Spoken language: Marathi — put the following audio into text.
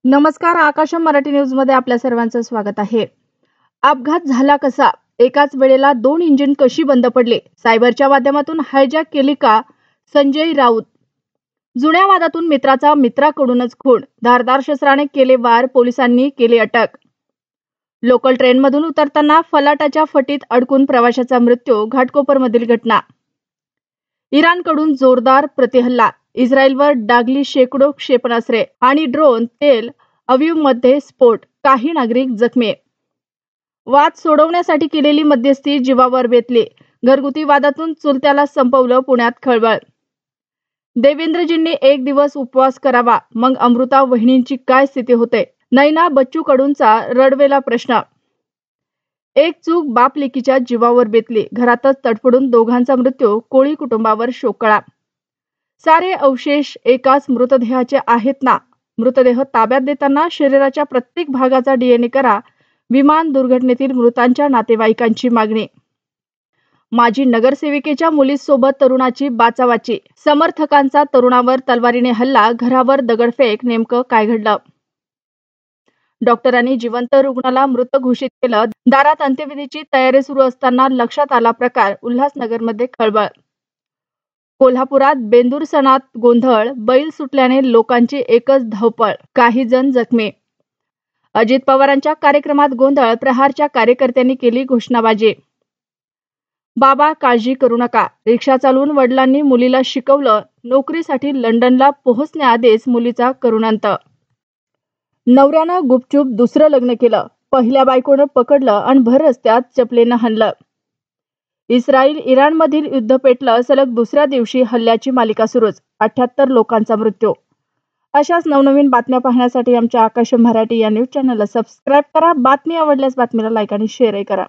नमस्कार. आकाशम मराठी न्यूज मध्ये आपल्या सर्वांचं स्वागत आहे. अपघात झाला कसा? एकाच वेळेला 2 इंजिन कशी बंद पडले? सायबरच्या माध्यमातून हायजॅक केली का? संजय राऊत. जुन्या वादातून मित्राचा मित्राकडूनच खून. धारदार शस्त्राने केले वार, पोलिसांनी केली अटक. लोकल ट्रेनमधून उतरताना फलाटाच्या फटीत अडकून प्रवाशाचा मृत्यू. घाटकोपरमधील घटना. इराणकडून जोरदार प्रतिहल्ला. इस्रायलवर डागली शेकडो क्षेपणास्त्रे आणि ड्रोन. तेल अवीवमध्ये स्फोट. काही नागरिक जखमी. वाद सोडवण्यासाठी केलेली मध्यस्थी जीवावर बेतली. घरगुती वादातून चुलत्याला संपवलं. पुण्यात खळबळ. देवेंद्रजींनी 1 दिवस उपवास करावा, मग अमृता वहिनींची काय स्थिती होते? नैना बच्चू कडूंचा रडवेला प्रश्न. एक चूक बाप लेकीच्या जीवावर बेतली. घरातच तडफडून दोघांचा मृत्यू. कोळी कुटुंबावर शोककळा. सारे अवशेष एकाच मृतदेहाचे आहेत ना? मृतदेह ताब्यात देताना शरीराच्या प्रत्येक भागाचा DNA करा. विमान दुर्घटनेतील मृतांच्या नातेवाईकांची मागणी. माजी नगरसेविकेच्या मुलीसोबत तरुणाची बाचाबाची. समर्थकांचा तरुणावर तलवारीने हल्ला. घरावर दगडफेक. नेमकं काय घडलं? डॉक्टरांनी जिवंत रुग्णाला मृत घोषित केलं. दारात अंत्यविधीची तयारी सुरू असताना लक्षात आला प्रकार. उल्हासनगरमध्ये खळबळ. कोल्हापुरात बेंदूर सणात गोंधळ. बैल सुटल्याने लोकांची एकच धावपळ. काही जण जखमी. अजित पवारांच्या कार्यक्रमात गोंधळ. प्रहारच्या कार्यकर्त्यांनी केली घोषणाबाजी. बाबा काळजी करू नका. रिक्षा चालवून वडिलांनी मुलीला शिकवलं. नोकरीसाठी लंडनला पोहोचण्याआधीच मुलीचा करुण अंत. नवऱ्यानं गुपचूप दुसरं लग्न केलं. पहिल्या बायकोनं पकडलं आणि भर रस्त्यात चपलेनं हाणलं. इस्रायल इराणमधील युद्ध पेटलं. सलग दुसऱ्या दिवशी हल्ल्याची मालिका सुरूच. 78 लोकांचा मृत्यू. अशाच नवनवीन बातम्या पाहण्यासाठी आमच्या आकाशम मराठी या न्यूज चॅनलला सबस्क्राईब करा. बातमी आवडल्यास बातमीला लाईक आणि शेअरही करा.